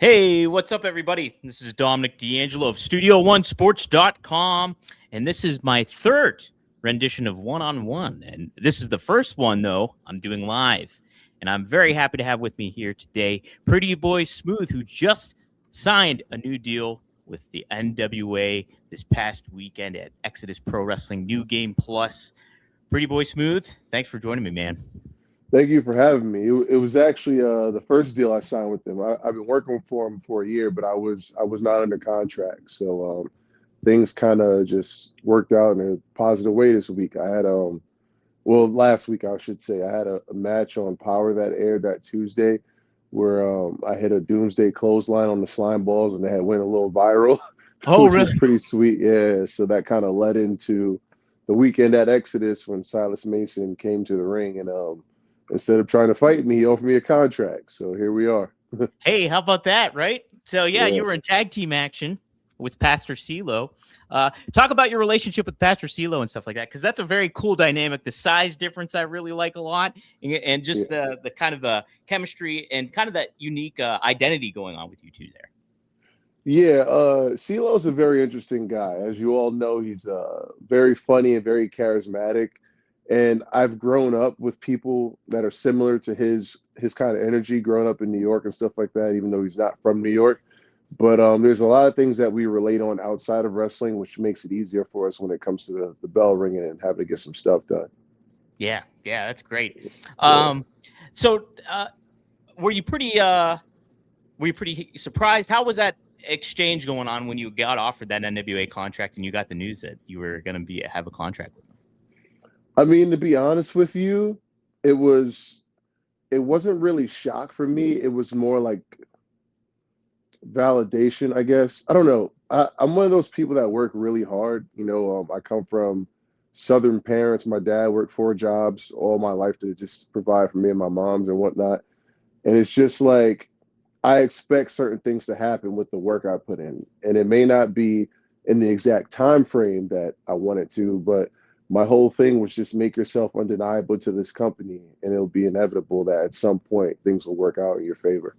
Hey, what's up, everybody? This is Dominic DeAngelo of Studio1Sports.com, and this is my third rendition of One on One. And this is the first one, though, I'm doing live. And I'm very happy to have with me here today Pretty Boy Smooth, who just signed a new deal with the NWA this past weekend at Exodus Pro Wrestling New Game Plus. Pretty Boy Smooth, thanks for joining me, man. Thank you for having me. It was actually the first deal I signed with them. I've been working for them for a year, but I was not under contract, so things kind of just worked out in a positive way this week. I had last week I should say, I had a match on Power that aired that Tuesday, where I hit a Doomsday clothesline on the slime balls, and they had went a little viral, Oh, which was really? pretty sweet. Yeah, so that kind of led into the weekend at Exodus when Silas Mason came to the ring and instead of trying to fight me, he offered me a contract. So here we are. Hey, how about that, right? So, yeah, Yeah. you were in tag team action with Pastor CeeLo. Talk about your relationship with Pastor CeeLo and stuff like that, because that's a very cool dynamic. The size difference I really like a lot, and just Yeah. the kind of the chemistry and kind of that unique identity going on with you two there. Yeah, CeeLo's a very interesting guy. As you all know, he's very funny and very charismatic. And I've grown up with people that are similar to his kind of energy, growing up in New York and stuff like that, even though he's not from New York. But there's a lot of things that we relate on outside of wrestling, which makes it easier for us when it comes to the bell ringing and having to get some stuff done. Yeah, that's great. Yeah. So, were you pretty surprised? How was that exchange going on when you got offered that NWA contract and you got the news that you were going to be have a contract with them? I mean, to be honest with you, it was it wasn't really shock for me. It was more like validation, I guess. I don't know. I'm one of those people that work really hard. I come from Southern parents. My dad worked 4 jobs all my life to just provide for me and my moms and whatnot. And it's just like I expect certain things to happen with the work I put in, and it may not be in the exact time frame that I want it to, but my whole thing was just make yourself undeniable to this company, and it'll be inevitable that at some point things will work out in your favor.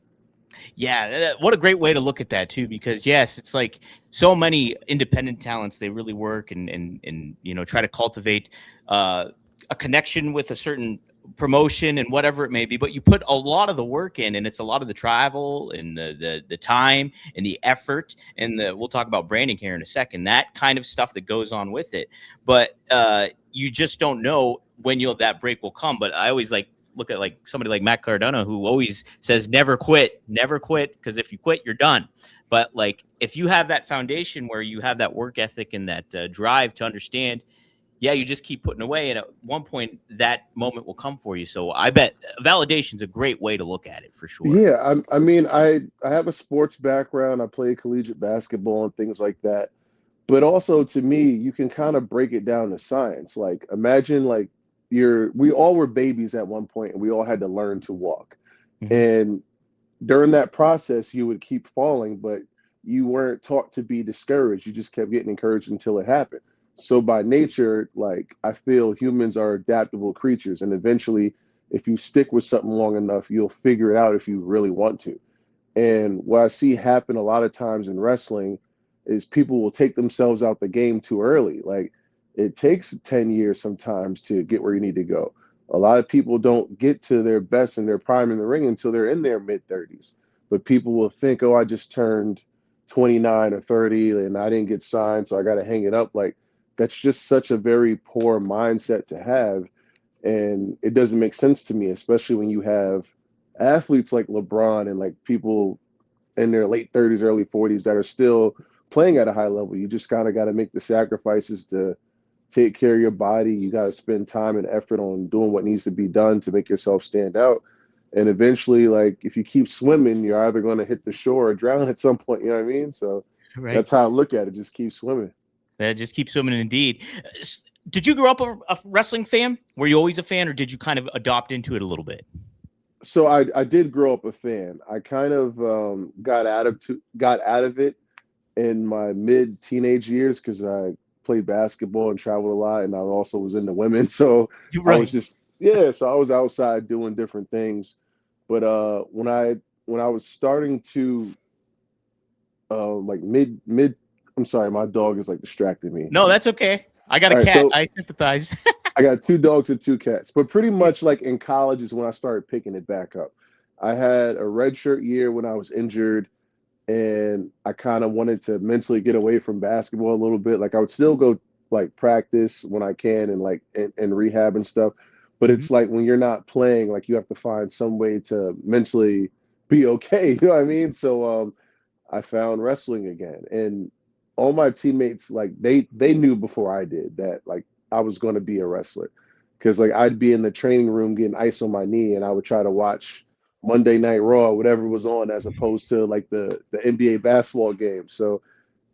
Yeah, what a great way to look at that too, because yes, it's like so many independent talents, they really work and try to cultivate uh, a connection with a certain promotion and whatever it may be, but you put a lot of the work in, and it's a lot of the travel and the time and the effort, and we'll talk about branding here in a second, that kind of stuff that goes on with it. But you just don't know when that break will come. But I always look at like somebody like Matt Cardona, who always says never quit, because if you quit, you're done. But like if you have that foundation where you have that work ethic and that drive to understand, yeah, you just keep putting away, and at one point that moment will come for you. So I bet validation's a great way to look at it for sure. Yeah, I mean, I have a sports background. I played collegiate basketball and things like that. But also to me, you can kind of break it down to science. Like imagine like we all were babies at one point and we all had to learn to walk. Mhm. And during that process, you would keep falling, but you weren't taught to be discouraged. You just kept getting encouraged until it happened. So by nature, like I feel humans are adaptable creatures, and eventually, if you stick with something long enough, you'll figure it out if you really want to. And what I see happen a lot of times in wrestling is people will take themselves out the game too early. Like it takes 10 years sometimes to get where you need to go. A lot of people don't get to their best and their prime in the ring until they're in their mid 30s. But people will think, oh, I just turned 29 or 30 and I didn't get signed, so I got to hang it up. Like that's just such a very poor mindset to have. And it doesn't make sense to me, especially when you have athletes like LeBron and like people in their late 30s, early 40s that are still playing at a high level. You just kind of got to make the sacrifices to take care of your body. You got to spend time and effort on doing what needs to be done to make yourself stand out. And eventually, like if you keep swimming, you're either going to hit the shore or drown at some point. You know what I mean? So Right. that's how I look at it. Just keep swimming. Just keep swimming. Indeed. Did you grow up a wrestling fan? Were you always a fan, or did you kind of adopt into it a little bit? So I did grow up a fan. I kind of got out of it in my mid teenage years because I played basketball and traveled a lot, and I also was into women. So You're I was right. just yeah. So I was outside doing different things. But when I was starting to like mid. I'm sorry, my dog is like distracting me. No, that's okay. I got a All right, cat. so I sympathize. I got 2 dogs and 2 cats, but pretty Yeah. much like in college is when I started picking it back up. I had a redshirt year when I was injured, and I kind of wanted to mentally get away from basketball a little bit. Like I would still go like practice when I can and like and rehab and stuff. But Mhm. it's like when you're not playing, like you have to find some way to mentally be okay. You know what I mean? So I found wrestling again, and all my teammates like they knew before I did that like I was going to be a wrestler, because like I'd be in the training room getting ice on my knee, and I would try to watch Monday Night Raw, whatever was on, as opposed to like the NBA basketball game. So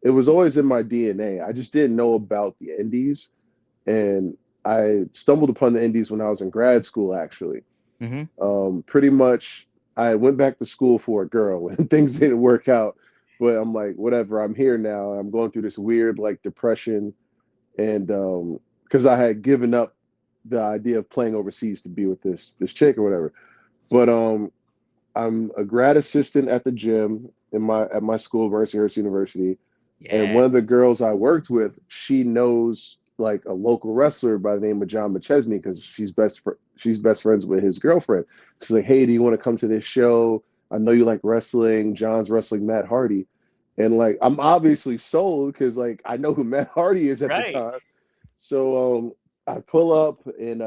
it was always in my DNA. I just didn't know about the indies, and I stumbled upon the indies when I was in grad school, actually. Mhm. Pretty much, I went back to school for a girl, and things didn't work out. But I'm like, whatever. I'm here now. I'm going through this weird like depression, and because I had given up the idea of playing overseas to be with this chick or whatever. But I'm a grad assistant at the gym in my at my school, Mercyhurst University, and Yeah. one of the girls I worked with, she knows like a local wrestler by the name of John McChesney, because she's best friends with his girlfriend. She's like, "Hey, do you want to come to this show? I know you like wrestling. John's wrestling Matt Hardy." And like I'm obviously sold because like I know who Matt Hardy is at the Right. time. So I pull up, and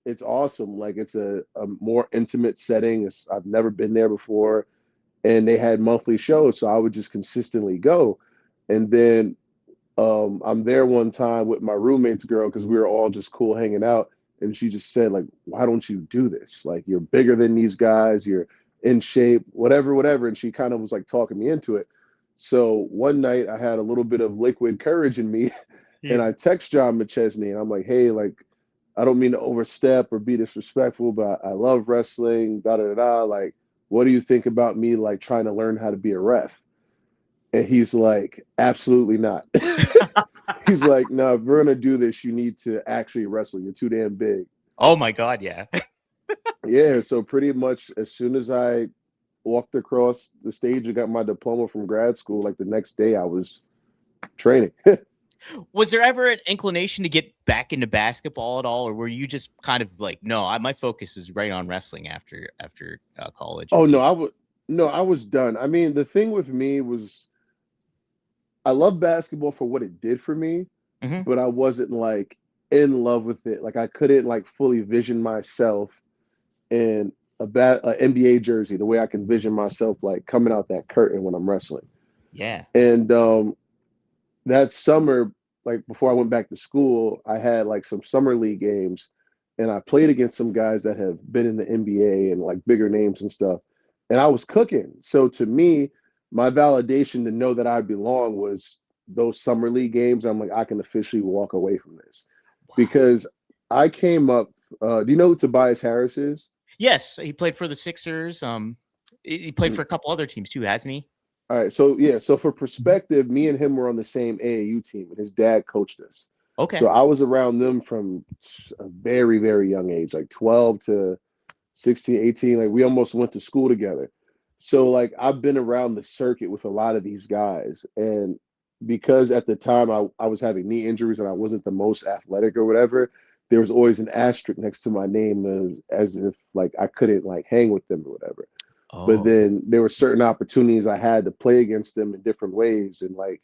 it's awesome. Like it's a more intimate setting. I've never been there before, and they had monthly shows, so I would just consistently go. And then I'm there one time with my roommate's girl because we were all just cool hanging out, and she just said like, "Why don't you do this? Like you're bigger than these guys. You're in shape, whatever, whatever." And she kind of was like talking me into it. So one night I had a little bit of liquid courage in me, and Yeah. I text John McChesney, and I'm like, "Hey, like, I don't mean to overstep or be disrespectful, but I love wrestling. Da da da da. Like, what do you think about me like trying to learn how to be a ref?" And he's like, "Absolutely not." He's like, "No, if we're gonna do this, you need to actually wrestle. You're too damn big." Oh my God. Yeah. Yeah. So pretty much as soon as I walked across the stage and got my diploma from grad school, like the next day I was training. Was there ever an inclination to get back into basketball at all, or were you just kind of like, no, my focus is right on wrestling after college Oh and no, being. I was done. I mean, the thing with me was I love basketball for what it did for me, Mhm. but I wasn't like in love with it. Like I couldn't like fully vision myself in a NBA jersey the way I can vision myself like coming out that curtain when I'm wrestling. Yeah. And that summer, like before I went back to school, I had like some summer league games, and I played against some guys that have been in the NBA and like bigger names and stuff. And I was cooking. So to me, my validation to know that I belong was those summer league games. I'm like, I can officially walk away from this Wow. because I came up. Do you know who Tobias Harris is? Yes, he played for the Sixers. He played for a couple other teams too, hasn't he? All right, so yeah, so for perspective, me and him were on the same AAU team, and his dad coached us. So Okay. I was around them from a very, very young age, like 12 to 16, 18. Like we almost went to school together. So like I've been around the circuit with a lot of these guys. And because at the time I was having knee injuries and I wasn't the most athletic or whatever, there was always an asterisk next to my name as if like I couldn't like hang with them or whatever. But Oh, then there were certain opportunities I had to play against them in different ways, and like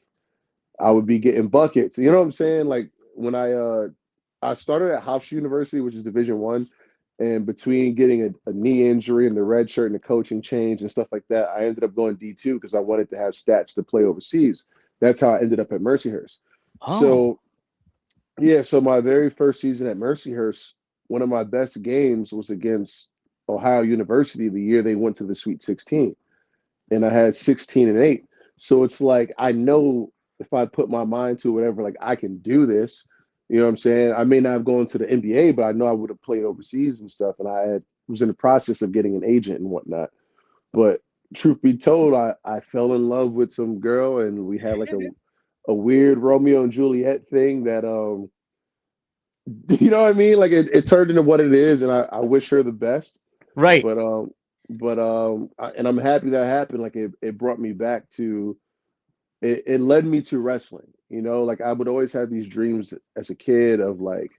I would be getting buckets. You know what I'm saying? Like when I started at Hofstra University, which is Division 1, and between getting a knee injury and the red shirt and the coaching change and stuff like that, I ended up going D2 because I wanted to have stats to play overseas. That's how I ended up at Mercyhurst. oh, So yeah, so my very first season at Mercyhurst, one of my best games was against Ohio University the year they went to the Sweet 16, and I had 16 and 8. So it's like I know if I put my mind to whatever, like I can do this. You know what I'm saying? I may not have gone to the NBA, but I know I would have played overseas and stuff. And was in the process of getting an agent and whatnot. But truth be told, I fell in love with some girl, and we had like a weird Romeo and Juliet thing that you know what I mean? Like it turned into what it is, and I wish her the best. right. But and I'm happy that happened. Like it brought me back to it led me to wrestling. You know, like I would always have these dreams as a kid of like,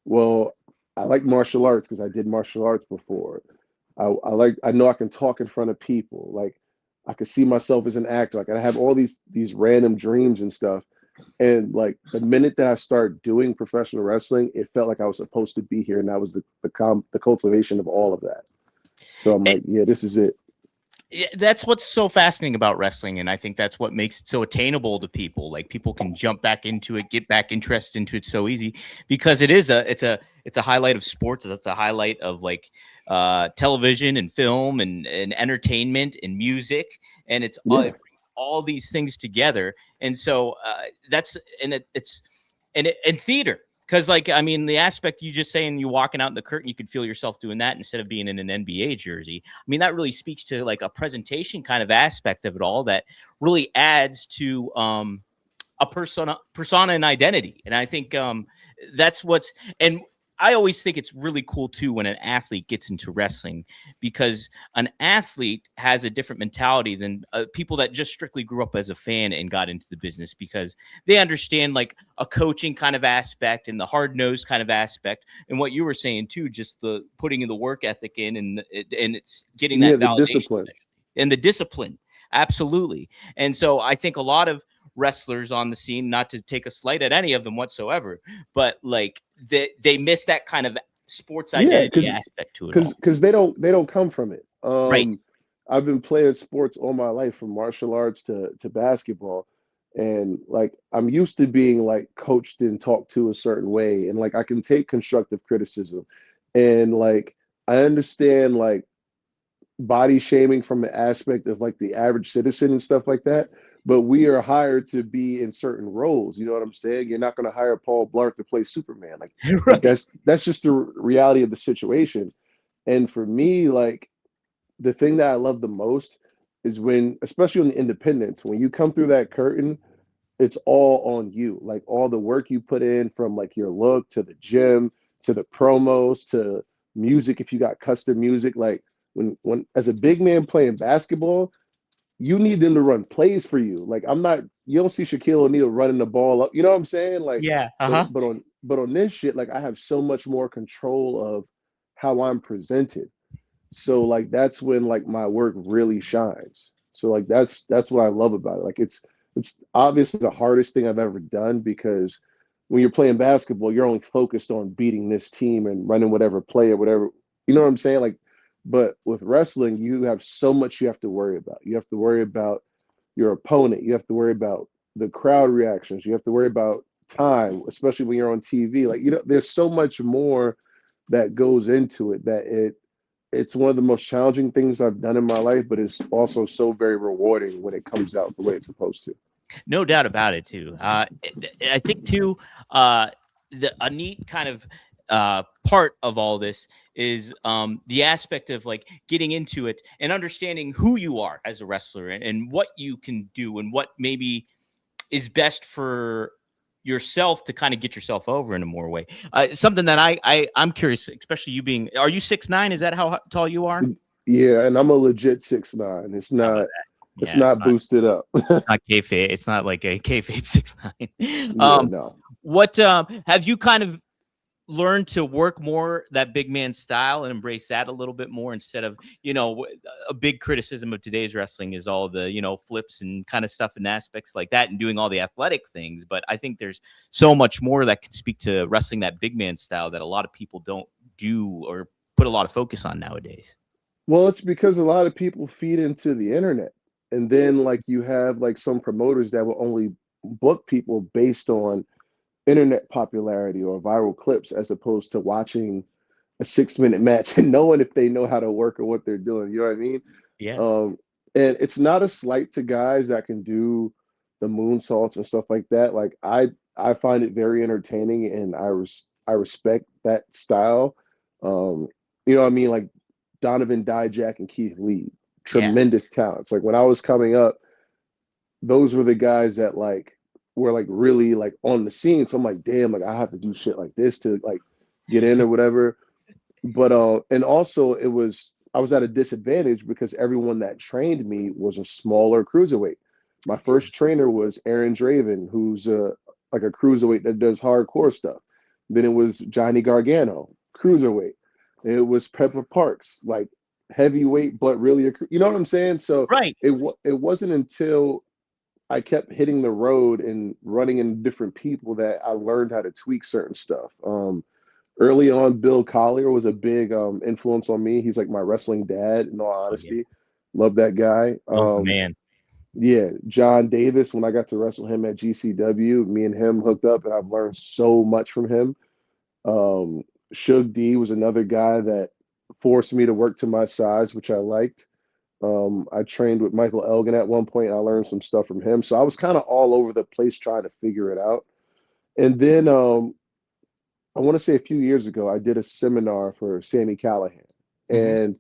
well, I like martial arts because I did martial arts before. I know I can talk in front of people. Like I could see myself as an actor. Like I have all these random dreams and stuff. And like the minute that I started doing professional wrestling, it felt like I was supposed to be here, and that was the cultivation of all of that. So I'm like, yeah, this is it. Yeah, that's what's so fascinating about wrestling, and I think that's what makes it so attainable to people. Like people can jump back into it, get back interested into it so easy because it's a highlight of sports. It's a highlight of like television and film and entertainment and music, and it Yeah, brings all these things together. And so that's and it's and theater. Because, like, I mean, the aspect you just saying you walking out in the curtain, you could feel yourself doing that instead of being in an NBA jersey. I mean, that really speaks to like a presentation kind of aspect of it all that really adds to a persona and identity. And I think that's what's and I always think it's really cool too when an athlete gets into wrestling because an athlete has a different mentality than people that just strictly grew up as a fan and got into the business because they understand like a coaching kind of aspect and the hard nosed kind of aspect and what you were saying too, just the putting in the work ethic in and it's getting yeah, that the validation discipline. and the discipline. Absolutely. And so I think a lot of wrestlers on the scene, not to take a slight at any of them whatsoever, but like they miss that kind of sports Yeah, identity aspect to it all. because they don't come from it. Right. I've been playing sports all my life, from martial arts to basketball, and like I'm used to being like coached and talked to a certain way, and like I can take constructive criticism, and like I understand like body shaming from the aspect of like the average citizen and stuff like that. But we are hired to be in certain roles. You know what I'm saying? You're not going to hire Paul Blart to play Superman. Like Right. that's just the reality of the situation. And for me, like the thing that I love the most is when, especially on the independents, when you come through that curtain, it's all on you. Like all the work you put in, from like your look to the gym to the promos to music, if you got custom music. Like when as a big man playing basketball, you need them to run plays for you. Like I'm not, you don't see Shaquille O'Neal running the ball up. You know what I'm saying? Like, Yeah. but Uh-huh. but on but on this shit, like I have so much more control of how I'm presented. So like that's when like my work really shines. So like that's what I love about it. Like it's obviously the hardest thing I've ever done, because when you're playing basketball, you're only focused on beating this team and running whatever play or whatever. You know what I'm saying? Like, but with wrestling, you have so much you have to worry about. You have to worry about your opponent. You have to worry about the crowd reactions. You have to worry about time, especially when you're on TV. Like, you know, there's so much more that goes into it, that it's one of the most challenging things I've done in my life, but it's also so very rewarding when it comes out the way it's supposed to. No doubt about it too. I think too, a neat kind of part of all this is the aspect of like getting into it and understanding who you are as a wrestler and what you can do and what maybe is best for yourself to kind of get yourself over in a more way. Something that I'm curious, especially you being, are you 6'9"? Is that how tall you are? Yeah, and I'm a legit 6'9". It's How about not that? it's Yeah, not boosted up. it's not kayfabe. It's not like a kayfabe 6'9". Yeah, no. What have you kind of learn to work more that big man style and embrace that a little bit more instead of, a big criticism of today's wrestling is all the, flips and kind of stuff and aspects like that and doing all the athletic things. But I think there's so much more that can speak to wrestling that big man style that a lot of people don't do or put a lot of focus on nowadays. Well, it's because a lot of people feed into the internet. And then like you have like some promoters that will only book people based on internet popularity or viral clips, as opposed to watching a 6 minute match and knowing if they know how to work or what they're doing. You know what I mean? Yeah. Um, and it's not a slight to guys that can do the moonsaults and stuff like that. Like I find it very entertaining, and I respect that style. Um, you know what I mean? Like Donovan Dijak and Keith Lee, Yeah. tremendous talents. Like when I was coming up, those were the guys that like were like really like on the scene. So I'm like, damn, like I have to do shit like this to like get in or whatever. But and also it was, I was at a disadvantage because everyone that trained me was a smaller cruiserweight. My first trainer was Aaron Draven, who's like a cruiserweight that does hardcore stuff. Then it was Johnny Gargano, cruiserweight. And it was Pepper Parks, like heavyweight, but really, you know what I'm saying? So Right. it wasn't until I kept hitting the road and running into different people that I learned how to tweak certain stuff. Early on, Bill Collier was a big influence on me. He's like my wrestling dad, in all Oh, yeah. honesty. Love that guy. Bill's the man. Yeah, John Davis, when I got to wrestle him at GCW, me and him hooked up, and I've learned so much from him. Um, Shug D was another guy that forced me to work to my size, which I liked. I trained with Michael Elgin at one point. I learned some stuff from him. So I was kind of all over the place trying to figure it out. And then I want to say a few years ago, I did a seminar for Sammy Callahan. Mm-hmm. And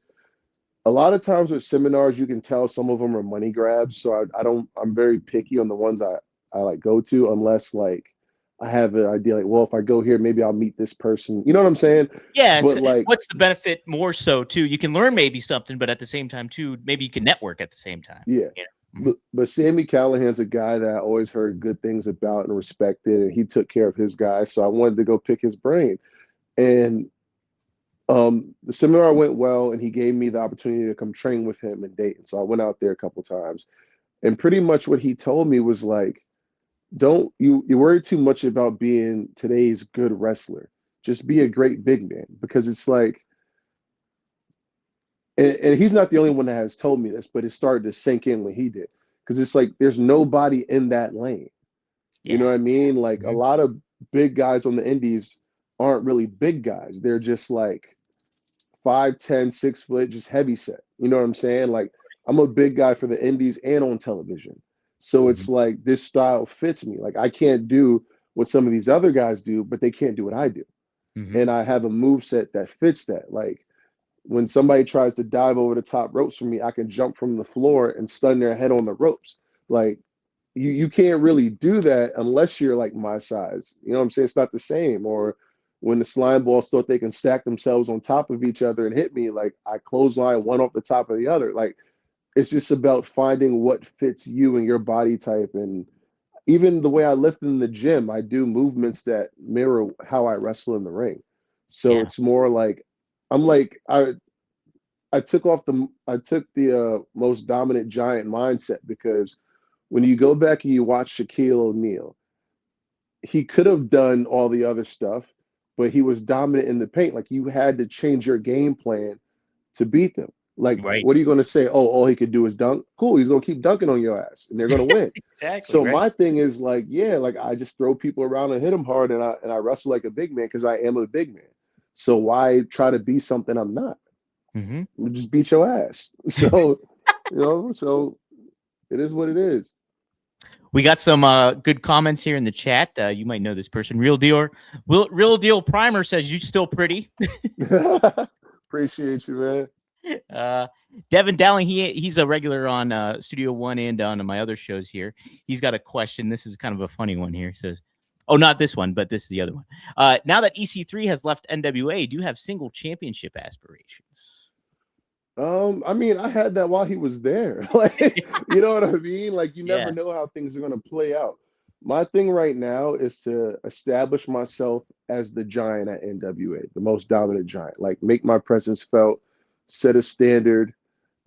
a lot of times with seminars, you can tell some of them are money grabs. So I'm very picky on the ones I like go to, unless like I have an idea like, well, if I go here, maybe I'll meet this person. You know what I'm saying? Yeah. But like, What's the benefit more so too? You can learn maybe something, but at the same time too, maybe you can network at the same time. yeah. You know? But Sammy Callahan's a guy that I always heard good things about and respected, and he took care of his guys. So I wanted to go pick his brain. And the seminar went well, and he gave me the opportunity to come train with him in Dayton. So I went out there a couple times, and pretty much what he told me was like, don't you worry too much about being today's good wrestler. Just be a great big man, because it's like, and he's not the only one that has told me this, but it started to sink in when he did, because it's like there's nobody in that lane. You know Yeah. what I mean? Like a Mm-hmm. lot of big guys on the indies aren't really big guys. They're just like 5'10", 6 foot, just heavy set. You know what I'm saying? Like I'm a big guy for the indies and on television. So Mm-hmm. it's like this style fits me. Like I can't do what some of these other guys do, but they can't do what I do. Mm-hmm. And I have a move set that fits that. Like when somebody tries to dive over the top ropes for me, I can jump from the floor and stun their head on the ropes. Like you can't really do that unless you're like my size. You know what I'm saying? It's not the same. Or when the slime balls thought they can stack themselves on top of each other and hit me, like I clothesline one off the top of the other. Like it's just about finding what fits you and your body type. And even the way I lift in the gym, I do movements that mirror how I wrestle in the ring. So Yeah. it's more like I'm like I took the most dominant giant mindset, because when you go back and you watch Shaquille O'Neal, he could have done all the other stuff, but he was dominant in the paint. Like you had to change your game plan to beat them. Like, Right. what are you going to say? Oh, all he could do is dunk. Cool, he's going to keep dunking on your ass, and they're going to win. Exactly. So Right. my thing is like, yeah, like I just throw people around and hit them hard, and I wrestle like a big man because I am a big man. So why try to be something I'm not? Mm-hmm. Just beat your ass. So so it is what it is. We got some good comments here in the chat. You might know this person. Real Deal Primer says you still pretty. Appreciate you, man. Devin Dowling, he's a regular on Studio One and on my other shows here. He's got a question. This is kind of a funny one here. He says, "Oh, not this one, but this is the other one. Now that EC3 has left NWA, do you have single championship aspirations?" I mean, I had that while he was there. Like, you know what I mean? Like, you never Yeah. know how things are going to play out. My thing right now is to establish myself as the giant at NWA, the most dominant giant. Like, make my presence felt, set a standard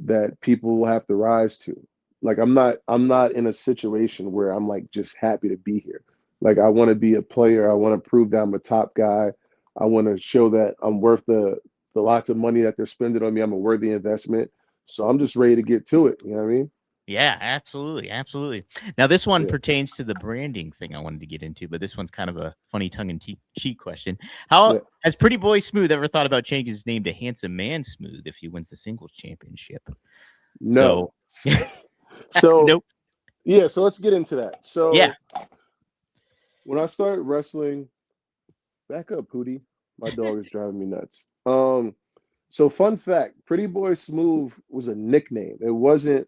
that people will have to rise to. Like, I'm not in a situation where I'm like just happy to be here. Like, I want to be a player. I want to prove that I'm a top guy. I want to show that I'm worth the lots of money that they're spending on me. I'm a worthy investment. So I'm just ready to get to it. You know what I mean? Yeah, absolutely. Absolutely. Now, this one Yeah. pertains to the branding thing I wanted to get into, but this one's kind of a funny tongue-in-cheek question. How Yeah. has Pretty Boy Smooth ever thought about changing his name to Handsome Man Smooth if he wins the singles championship? So, No. So nope. yeah, so let's get into that. Yeah. So when I started wrestling, back up, Hootie. My dog is driving me nuts. So fun fact, Pretty Boy Smooth was a nickname. It wasn't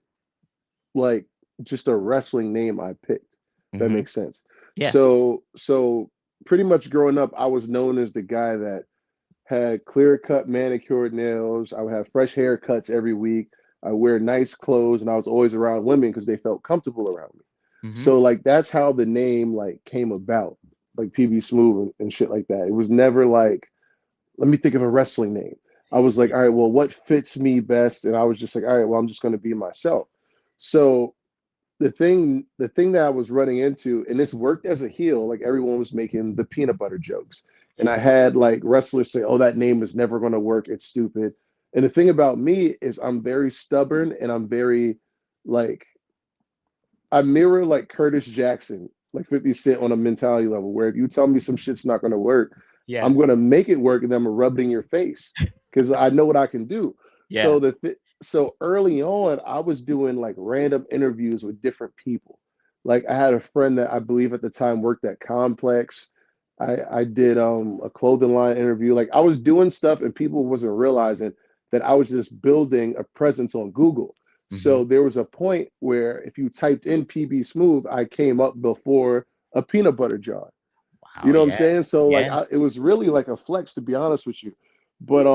like just a wrestling name I picked. If that Mm-hmm. makes sense. Yeah. So pretty much growing up, I was known as the guy that had clear cut manicured nails. I would have fresh haircuts every week. I wear nice clothes, and I was always around women because they felt comfortable around me. Mm-hmm. So like that's how the name like came about, like PB Smooth and shit like that. It was never like, let me think of a wrestling name. I was like, all right, well, what fits me best? And I was just like, all right, well, I'm just going to be myself. So the thing that I was running into, and this worked as a heel, like everyone was making the peanut butter jokes. And I had like wrestlers say, oh, that name is never going to work. It's stupid. And the thing about me is I'm very stubborn and I'm very like, I mirror like Curtis Jackson, like 50 Cent on a mentality level, where if you tell me some shit's not going to work, Yeah. I'm going to make it work and then I'm going to rub it in your face because I know what I can do. Yeah. So early on, I was doing like random interviews with different people. Like I had a friend that I believe at the time worked at Complex. I did a clothing line interview. Like I was doing stuff and people wasn't realizing that I was just building a presence on Google. Mm-hmm. So there was a point where if you typed in PB Smooth, I came up before a peanut butter jar. You Wow. know what I'm Yeah. saying? So like Yeah. it was really like a flex to be honest with you. But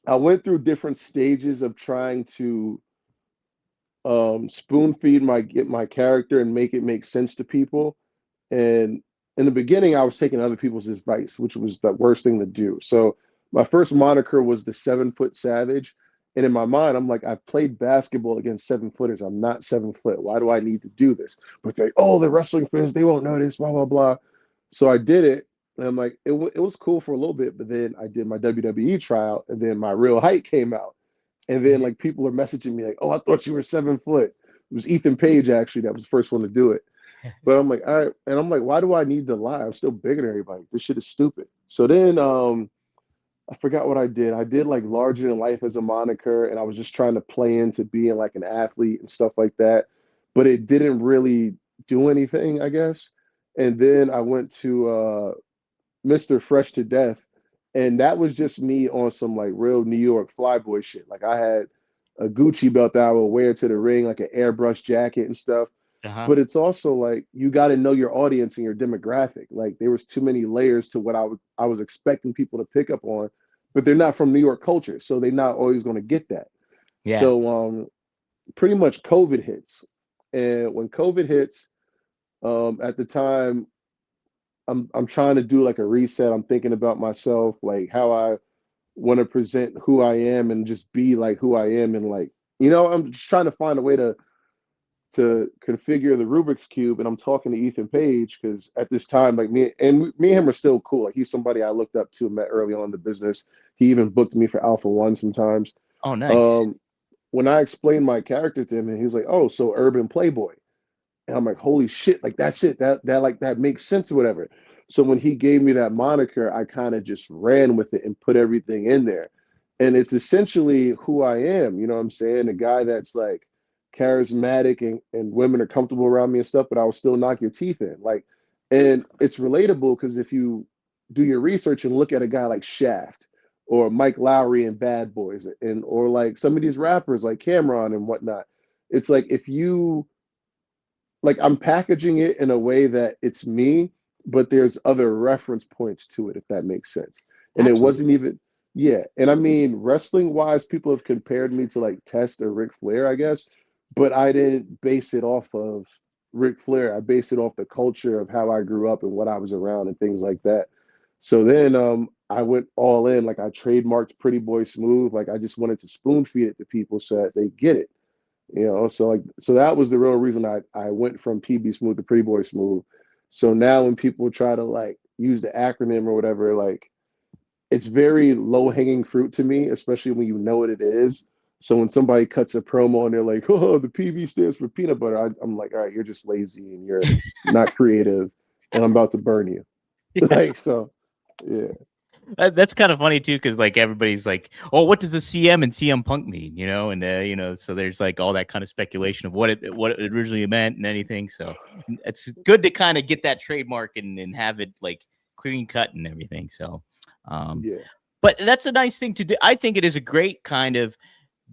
I went through different stages of trying to spoon feed my character and make it make sense to people. And in the beginning, I was taking other people's advice, which was the worst thing to do. So my first moniker was the 7 foot savage. And in my mind, I'm like, I've played basketball against 7 footers. I'm not 7 foot. Why do I need to do this? But they, oh, the wrestling fans, they won't notice, blah, blah, blah. So I did it. And I'm like, it was cool for a little bit. But then I did my WWE tryout. And then my real height came out. And then like people are messaging me like, oh, I thought you were 7 foot. It was Ethan Page, actually, that was the first one to do it. But I'm like, all right. And I'm like, why do I need to lie? I'm still bigger than everybody. This shit is stupid. So then I forgot what I did. I did like larger than life as a moniker, and I was just trying to play into being like an athlete and stuff like that. But it didn't really do anything, I guess. And then I went to Mr. Fresh to Death, and that was just me on some like real New York flyboy shit. Like I had a Gucci belt that I would wear to the ring, like an airbrush jacket and stuff. Uh-huh. But it's also like you got to know your audience and your demographic. Like there was too many layers to what I was expecting people to pick up on, but they're not from New York culture, so they're not always going to get that. Yeah. So pretty much COVID hits, and when COVID hits, at the time I'm trying to do like a reset. I'm thinking about myself, like how I want to present who I am and just be like who I am, and like I'm just trying to find a way to configure the Rubik's cube. And I'm talking to Ethan Page because at this time, like me and him are still cool. Like he's somebody I looked up to and met early on in the business. He even booked me for Alpha One sometimes. Oh, nice. Um, when I explained my character to him, and he was like, "Oh, so urban playboy." And I'm like, holy shit, like that's it. That like that makes sense or whatever. So when he gave me that moniker, I kind of just ran with it and put everything in there. And it's essentially who I am, you know what I'm saying? A guy that's like charismatic and women are comfortable around me and stuff, but I will still knock your teeth in. Like, and it's relatable because if you do your research and look at a guy like Shaft or Mike Lowry and Bad Boys and or like some of these rappers like Cameron and whatnot, it's like if you like I'm packaging it in a way that it's me, but there's other reference points to it, if that makes sense. And it wasn't Absolutely. even, yeah. And I mean, wrestling wise, people have compared me to like Test or Ric Flair, I guess, but I didn't base it off of Ric Flair. I based it off the culture of how I grew up and what I was around and things like that. So then I went all in, like I trademarked Pretty Boy Smooth. Like I just wanted to spoon feed it to people so that they get it. So that was the real reason I went from PB Smooth to Pretty Boy Smooth. So now when people try to like use the acronym or whatever, like it's very low hanging fruit to me, especially when you know what it is. So when somebody cuts a promo and they're like, "Oh, the PB stands for peanut butter," I'm like, "All right, you're just lazy and you're not creative, and I'm about to burn you." Yeah. Like so, yeah, That's kind of funny too, because like everybody's like, "Oh, what does the CM and CM Punk mean?" And so there's like all that kind of speculation of what it originally meant and anything. So it's good to kind of get that trademark and have it like clean cut and everything. So, um, yeah, but that's a nice thing to do. I think it is a great kind of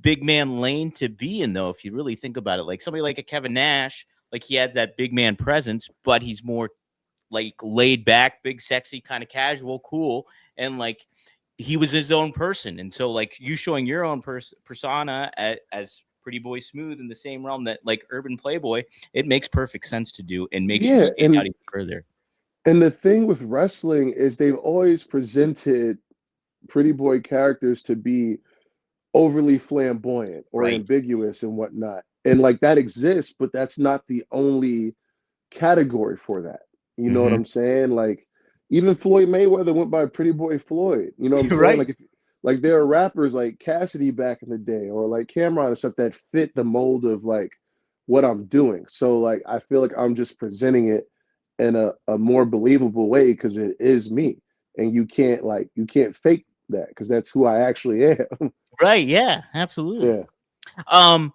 big man lane to be in, though, if you really think about it. Like somebody like a Kevin Nash, like he has that big man presence, but he's more like laid back, big, sexy, kind of casual, cool, and like he was his own person. And so like you showing your own persona as Pretty Boy Smooth in the same realm that like Urban Playboy, it makes perfect sense to do and makes you Yeah, stand out even further. and the thing with wrestling is they've always presented pretty boy characters to be overly flamboyant or Right. ambiguous and whatnot. And like that exists, but that's not the only category for that. You know what Hmm. I'm saying? Like even Floyd Mayweather went by Pretty Boy Floyd. You know what I'm saying? Right. Like if like there are rappers like Cassidy back in the day or like Cameron and stuff that fit the mold of like what I'm doing. So like I feel like I'm just presenting it in a more believable way because it is me. And you can't fake that because that's who I actually am. Right. Yeah, absolutely. Yeah. Um,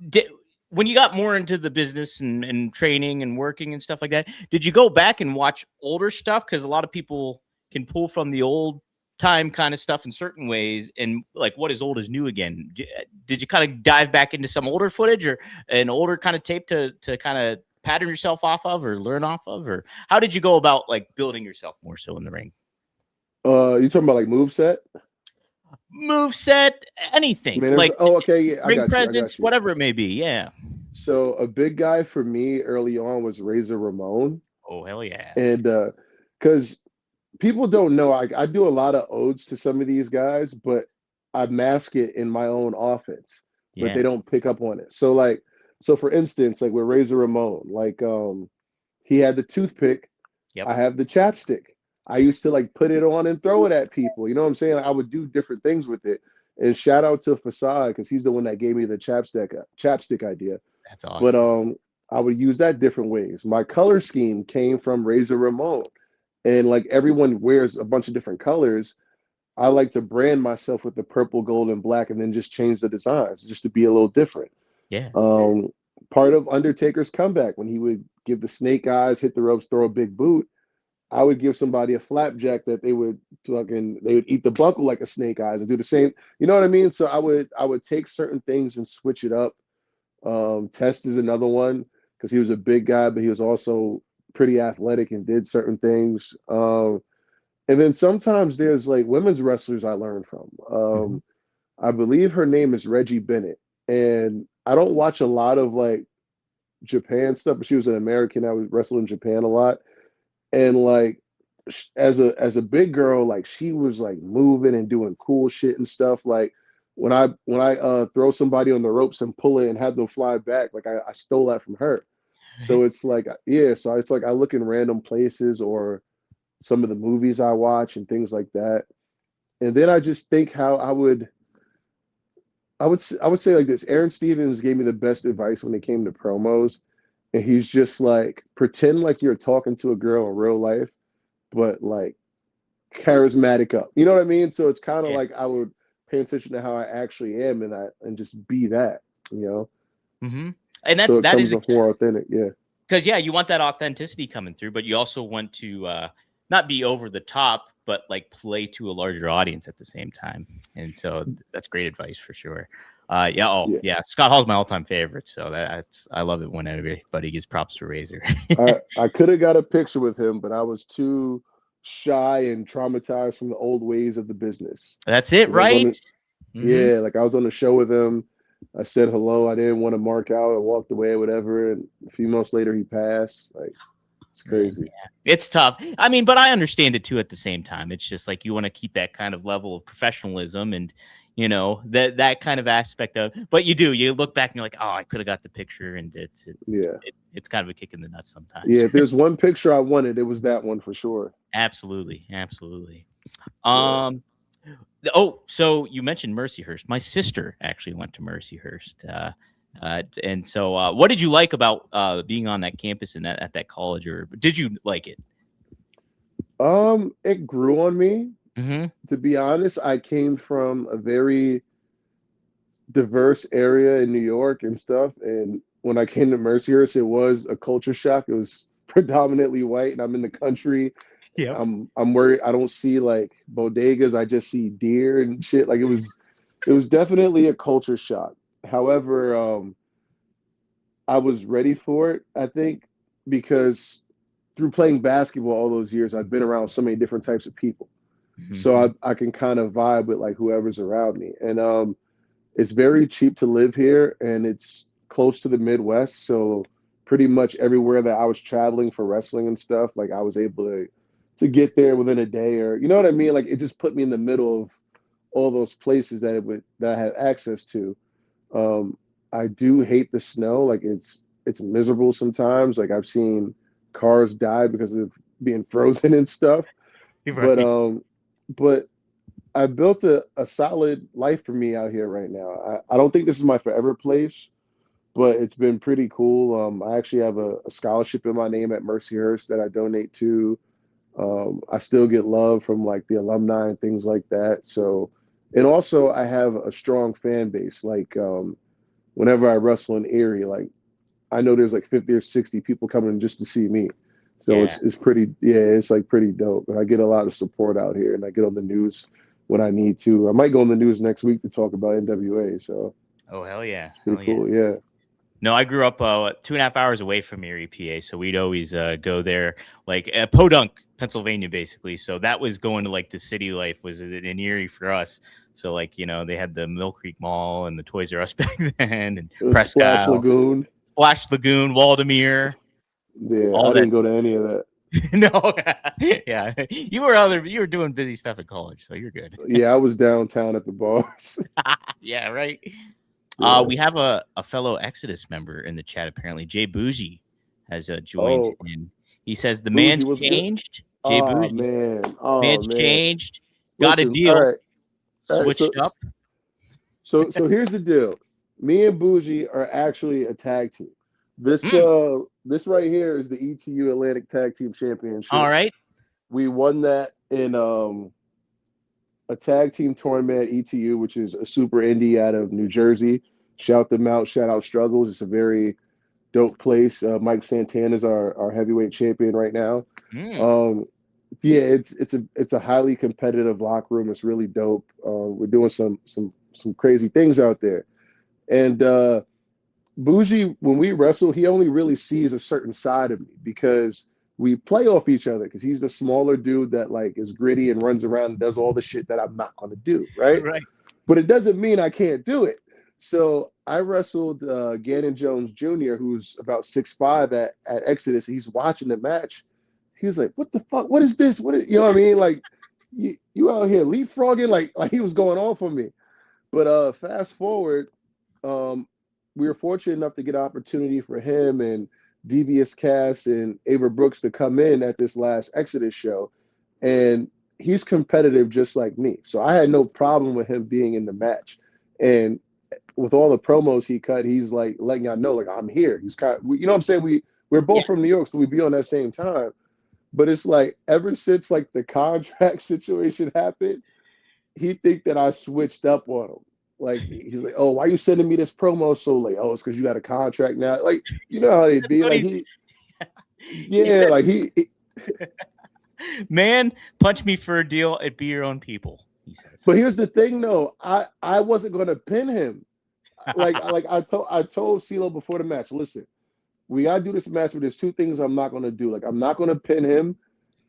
did, when you got more into the business and training and working and stuff like that, did you go back and watch older stuff? Because a lot of people can pull from the old time kind of stuff in certain ways, and like what is old is new again. Did you kind of dive back into some older footage or an older kind of tape to kind of pattern yourself off of or learn off of, or how did you go about like building yourself more so in the ring? You talking about like move set? Move set, anything like Oh, okay, yeah, I ring got you. I presence, got you. whatever it may be. Yeah. So a big guy for me early on was Razor Ramon, Oh hell yeah. and because people don't know, I do a lot of odes to some of these guys, but I mask it in my own offense, but Yeah. they don't pick up on it. So like, so for instance, like with Razor Ramon, like he had the toothpick, Yep. I have the chapstick. I used to like put it on and throw it at people. You know what I'm saying? Like, I would do different things with it. And shout out to Facade because he's the one that gave me the chapstick idea. That's But awesome. I would use that different ways. My color scheme came from Razor Ramon, and like everyone wears a bunch of different colors. I like to brand myself with the purple, gold, and black, and then just change the designs just to be a little different. Yeah. Um, Part of Undertaker's comeback when he would give the snake eyes, hit the ropes, throw a big boot. I would give somebody a flapjack that they would eat the buckle like a snake eyes and do the same. You know what I mean? So I would take certain things and switch it up. Test is another one because he was a big guy, but he was also pretty athletic and did certain things. And then sometimes there's like women's wrestlers I learned from. Mhm. I believe her name is Reggie Bennett, and I don't watch a lot of like Japan stuff, but she was an American. I was wrestling in Japan a lot, and like as a big girl, like she was like moving and doing cool shit and stuff. Like when I throw somebody on the ropes and pull it and have them fly back, like I stole that from her. So it's like yeah, so it's like I look in random places or some of the movies I watch and things like that, and then I just think how I would say like this. Aaron Stevens gave me the best advice when it came to promos, and he's just like pretend like you're talking to a girl in real life, but like charismatic up. You know what I mean? So it's kind of Yeah. like I would pay attention to how I actually am and just be that, you know. Hmm. And So it that comes is a off more authentic. Yeah. because yeah, you want that authenticity coming through, but you also want to not be over the top, but like play to a larger audience at the same time. And so that's great advice for sure. Yeah. Oh, Yeah. yeah. Scott Hall's my all-time favorite, so that's I love it when everybody gives props to Razor. I could have got a picture with him, but I was too shy and traumatized from the old ways of the business. That's it, Because I was on right? the Hmm. yeah, like I was on the show with him. I said hello. I didn't want to mark out. I walked away, whatever. And a few months later, he passed. Like it's Man, crazy. yeah. It's tough. I mean, but I understand it too at the same time. It's just like you want to keep that kind of level of professionalism and that kind of aspect of but you look back and you're like, oh, I could have got the picture and Yeah, it's kind of a kick in the nuts yeah. sometimes. If there's one picture I wanted, it was that one for sure. Absolutely. Absolutely. Yeah. Um oh, so you mentioned Mercyhurst. My sister actually went to Mercyhurst. And so what did you like about being on that campus and at that college, or did you like it? It grew on me. Hmm. To be honest, I came from a very diverse area in New York and stuff. And when I came to Mercyhurst, it was a culture shock. It was predominantly white, and I'm in the country. Yep. I'm worried I don't see like bodegas. I just see deer and shit. Like it was definitely a culture shock. However, I was ready for it, I think, because through playing basketball all those years, I've been around so many different types of people. So I can kind of vibe with like whoever's around me. And it's very cheap to live here, and it's close to the Midwest. So pretty much everywhere that I was traveling for wrestling and stuff, like I was able to get there within a day, or you know what I mean? Like it just put me in the middle of all those places that I had access to. Um, I do hate the snow. Like it's miserable sometimes. Like I've seen cars die because of being frozen and stuff. But Right. but I built a solid life for me out here right now. I don't think this is my forever place, but it's been pretty cool. I actually have a scholarship in my name at Mercyhurst that I donate to. I still get love from like the alumni and things like that. So, and also I have a strong fan base. Like whenever I wrestle in Erie, like I know there's like 50 or 60 people coming just to see me. So Yeah. it's pretty, yeah, it's like pretty dope. And I get a lot of support out here, and I get on the news when I need to. I might go on the news next week to talk about NWA. So Oh, hell yeah. it's pretty Hell yeah. cool. Yeah. No, I grew up 2.5 hours away from Erie, PA. So we'd always go there, like Podunk, Pennsylvania, basically. So that was going to like the city life was in Erie for us. So like, they had the Mill Creek Mall and the Toys R Us back then, and It was Splash Presque, Lagoon. Splash Lagoon, Waldemere, Yeah, all I that. didn't go to any of that. No, yeah, you were doing busy stuff at college, so you're good. Yeah, I was downtown at the bars. Yeah, right. Yeah. We have a fellow Exodus member in the chat. Apparently, Jay Bougie has joined Oh, in. He says the Bougie, man's what's good? changed. Jay Oh Bougie, man. Oh man's man. changed. Got a Listen, all deal. right. All right. Switched up. So here's the deal. Me and Bougie are actually a tag team. This Mm, this right here is the ETU Atlantic Tag Team all Championship. right. We won that in a tag team tournament at ETU, which is a super indie out of New Jersey. Shout them out. Shout out Struggles. It's a very dope place. Mike Santana is our heavyweight champion right now. Mm, Um, yeah, it's a highly competitive locker room. It's really dope. We're doing some crazy things out there. And Bougie, when we wrestle, he only really sees a certain side of me because we play off each other because he's the smaller dude that like is gritty and runs around and does all the shit that I'm not going to do, right? right. But it doesn't mean I can't do it. So I wrestled Gannon Jones Jr., who's about 6'5" at Exodus. He's watching the match. He was like, "What the fuck? What is this? You know what I mean? Like, you out here leapfrogging? Like he was going off on me." But fast forward, um, we were fortunate enough to get an opportunity for him and Devious Cass and Ava Brooks to come in at this last Exodus show, and he's competitive just like me. So I had no problem with him being in the match. And with all the promos he cut, he's like letting y'all know, like I'm here. He's kind of, you know what I'm saying? We're both Yeah. from New York, so we be on that same time. But it's like ever since like the contract situation happened, he think that I switched up on him. Like he's like, "Oh, why are you sending me this promo so late? Oh, it's because you got a contract now." Like you know how they That's be. what Like he yeah, said. like he Man, punch me for a deal. It'd be your own people. He says. But here's the thing, though. I wasn't gonna pin him. Like I told CeeLo before the match. Listen, we gotta do this match, but there's two things I'm not gonna do. Like I'm not gonna pin him,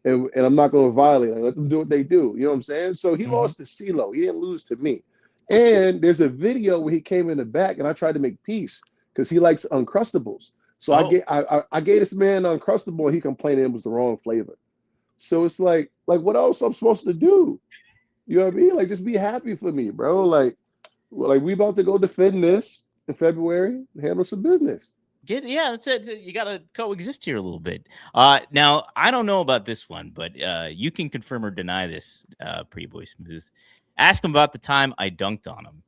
and I'm not gonna violate. Like, let them do what they do. You know what I'm saying? So he Mhm. lost to CeeLo. He didn't lose to me. And there's a video where he came in the back, and I tried to make peace because he likes Uncrustables. So Oh, I gave this man Uncrustable, and he complained it was the wrong flavor. So it's like what else I'm supposed to do? You know what I mean? Like just be happy for me, bro. Like we about to go defend this in February and handle some business. yeah, that's it. You got to coexist here a little bit. Now I don't know about this one, but you can confirm or deny this. Pretty boy smooth. Ask him about the time I dunked on him.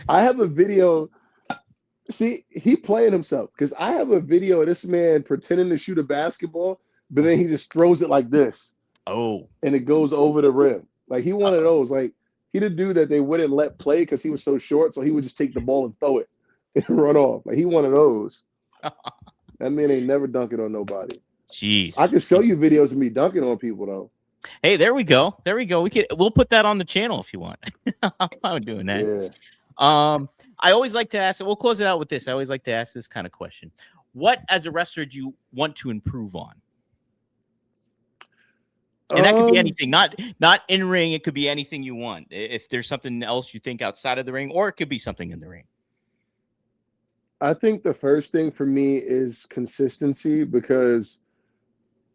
I have a video. See, he playing himself because I have a video of this man pretending to shoot a basketball, but then he just throws it like this Oh, and it goes over the rim. Like he one of those. Like he the dude that they wouldn't let play because he was so short, so he would just take the ball and throw it and run off. Like he one of those. That man ain't never dunking on nobody. jeez. I can show you videos of me dunking on people though. Hey, there we go. There we go. We'll put that on the channel if you want. I'm fine doing that. Yeah. I always like to ask. We'll close it out with this. I always like to ask this kind of question: what, as a wrestler, do you want to improve on? And that could be Um, anything, not in ring. It could be anything you want. If there's something else you think outside of the ring, or it could be something in the ring. I think the first thing for me is consistency, because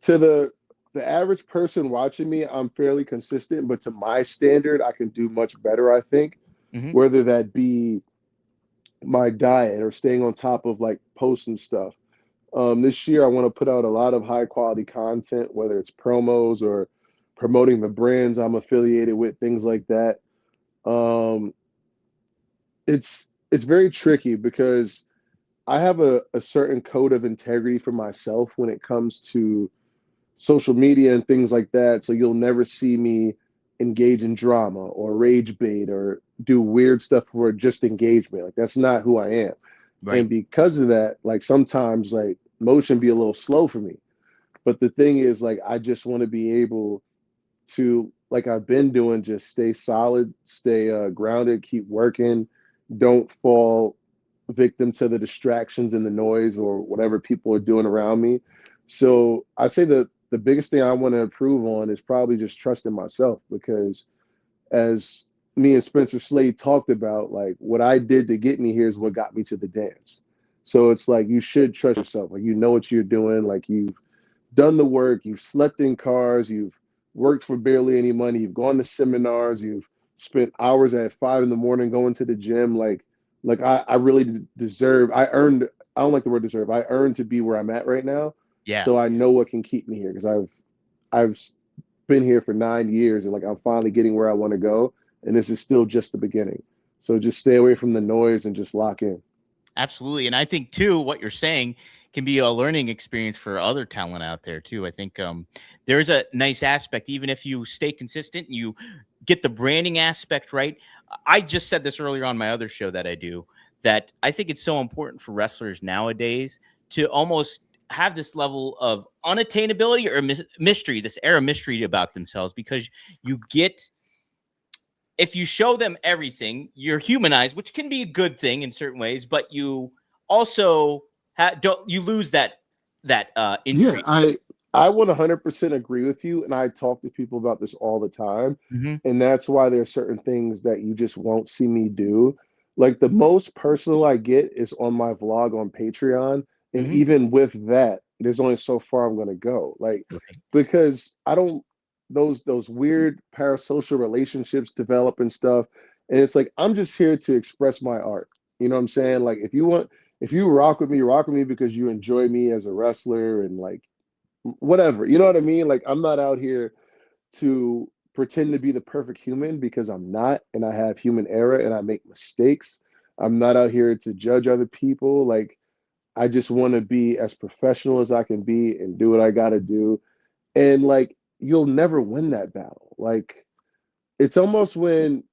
to the average person watching me, I'm fairly consistent, but to my standard, I can do much better, I think, Hmm. whether that be my diet or staying on top of like posts and stuff. This year, I want to put out a lot of high quality content, whether it's promos or promoting the brands I'm affiliated with, things like that. Um, it's very tricky because I have a certain code of integrity for myself when it comes to social media and things like that. So you'll never see me engage in drama or rage bait or do weird stuff for just engagement. Like that's not who I am. Right. And because of that, like sometimes like motion be a little slow for me. But the thing is, like, I just want to be able to, like I've been doing, just stay solid, stay grounded, keep working, don't fall victim to the distractions and the noise or whatever people are doing around me. So I say that the biggest thing I want to improve on is probably just trusting myself, because as me and Spencer Slade talked about, like what I did to get me here is what got me to the dance. So it's like you should trust yourself. Like you know what you're doing. Like you've done the work, you've slept in cars, you've worked for barely any money, you've gone to seminars, you've spent hours at 5 in the morning going to the gym. Like I really deserve, I earned, I don't like the word deserve, I earned to be where I'm at right now. Yeah. So I know what can keep me here, because I've been here for 9 years, and like I'm finally getting where I want to go. And this is still just the beginning. So just stay away from the noise and just lock in. Absolutely. And I think too, what you're saying can be a learning experience for other talent out there too. I think there's a nice aspect, even if you stay consistent and you get the branding aspect right. I just said this earlier on my other show that I do, that I think it's so important for wrestlers nowadays to almost have this level of unattainability or mystery, this air of mystery about themselves, because you get, if you show them everything, you're humanized, which can be a good thing in certain ways, but you also don't, you lose that Yeah, intrigue. I would 100% agree with you, and I talk to people about this all the time, Hmm. and that's why there's certain things that you just won't see me do. Like the most personal I get is on my vlog on Patreon, and Hmm. even with that, there's only so far I'm going to go. Like Right. because I don't, those weird parasocial relationships develop and stuff, and it's like I'm just here to express my art. You know what I'm saying? Like if you rock with me because you enjoy me as a wrestler and like whatever. You know what I mean? Like I'm not out here to pretend to be the perfect human, because I'm not, and I have human error and I make mistakes. I'm not out here to judge other people. Like I just want to be as professional as I can be and do what I got to do. And like you'll never win that battle. Like it's almost when,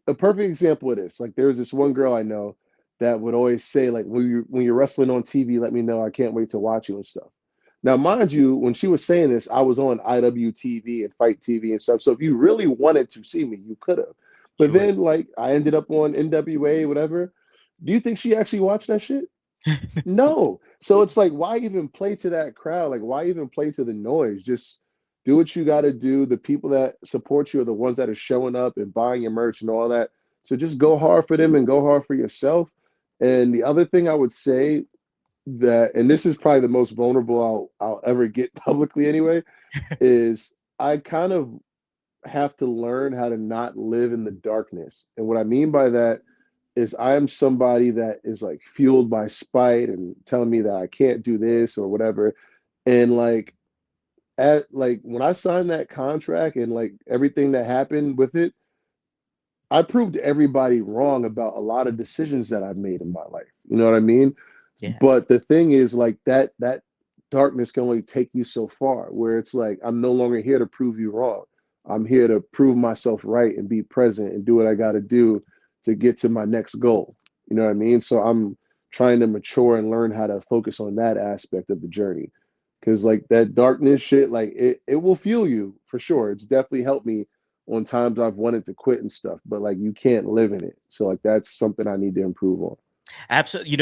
a perfect example of this. Like there's this one girl I know that would always say, like, when you're wrestling on TV, let me know. I can't wait to watch you and stuff. Now, mind you, when she was saying this, I was on IWTV and Fight TV and stuff. So if you really wanted to see me, you could have. But Sure. then, like, I ended up on NWA, whatever. Do you think she actually watched that shit? No. So it's like, why even play to that crowd? Like, why even play to the noise? Just do what you got to do. The people that support you are the ones that are showing up and buying your merch and all that. So just go hard for them and go hard for yourself. And the other thing I would say, that, and this is probably the most vulnerable I'll ever get publicly anyway, is I kind of have to learn how to not live in the darkness. And what I mean by that is I am somebody that is like fueled by spite and telling me that I can't do this or whatever. And like at like when I signed that contract and like everything that happened with it, I proved everybody wrong about a lot of decisions that I've made in my life. You know what I mean? Yeah. But the thing is, like that darkness can only take you so far, where it's like I'm no longer here to prove you wrong. I'm here to prove myself right and be present and do what I got to do to get to my next goal. You know what I mean? So I'm trying to mature and learn how to focus on that aspect of the journey. Cause like that darkness shit, like it will fuel you for sure. It's definitely helped me on times I've wanted to quit and stuff, but like you can't live in it. So like that's something I need to improve on. Absolutely.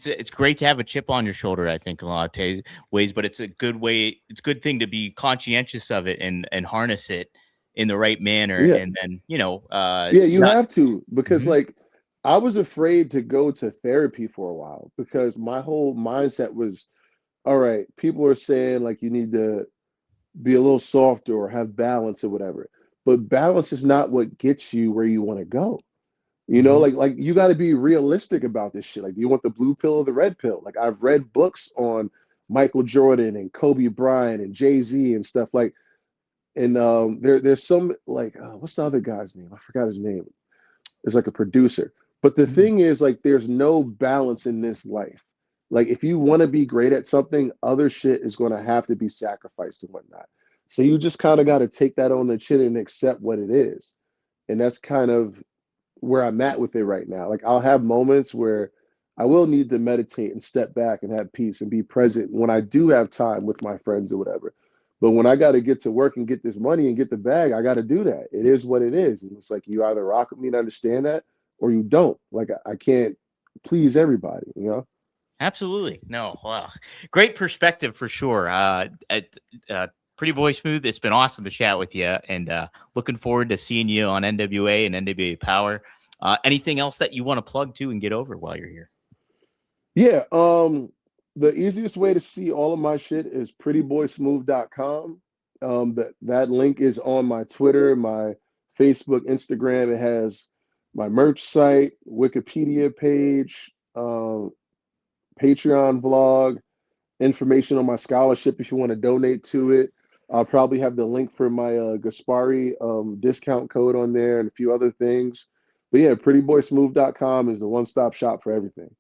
It's great to have a chip on your shoulder, I think, in a lot of ways, but it's a good way. It's a good thing to be conscientious of it and harness it in the right manner. Yeah. And then, Yeah, you not. have to, because Mhm. like I was afraid to go to therapy for a while because my whole mindset was, all right, people are saying like you need to be a little softer or have balance or whatever. But balance is not what gets you where you want to go. Mhm. Like you got to be realistic about this shit. Like, do you want the blue pill or the red pill? Like, I've read books on Michael Jordan and Kobe Bryant and Jay-Z and stuff like, and there's some like what's the other guy's name? I forgot his name. It's like a producer. But the Mhm. thing is, like, there's no balance in this life. Like, if you want to be great at something, other shit is going to have to be sacrificed and whatnot. So you just kind of got to take that on the chin and accept what it is. And that's kind of where I'm at with it right now. Like, I'll have moments where I will need to meditate and step back and have peace and be present when I do have time with my friends or whatever. But when I got to get to work and get this money and get the bag, I got to do that. It is what it is. And it's like you either rock with me and understand that or you don't. Like, I can't please everybody, you know? Absolutely. No, wow. Great perspective for sure. Uh, Pretty Boy Smooth, it's been awesome to chat with you, and looking forward to seeing you on NWA and NWA Power. Anything else that you want to plug to and get over while you're here? Yeah. The easiest way to see all of my shit is prettyboysmooth.com. That link is on my Twitter, my Facebook, Instagram. It has my merch site, Wikipedia page, Patreon vlog, information on my scholarship if you want to donate to it. I'll probably have the link for my Gaspari discount code on there and a few other things. But yeah, prettyboysmooth.com is the one-stop shop for everything.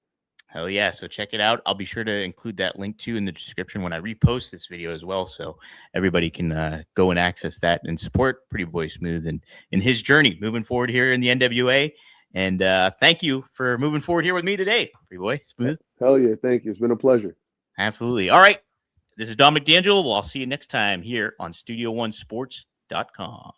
Hell yeah. So check it out. I'll be sure to include that link too in the description when I repost this video as well. So everybody can go and access that and support Pretty Boy Smooth and in his journey moving forward here in the NWA. And thank you for moving forward here with me today, Pretty Boy Smooth. Hell yeah, thank you. It's been a pleasure. Absolutely. All right. This is Dominic DeAngelo. Well, I'll see you next time here on StudioOneSports.com.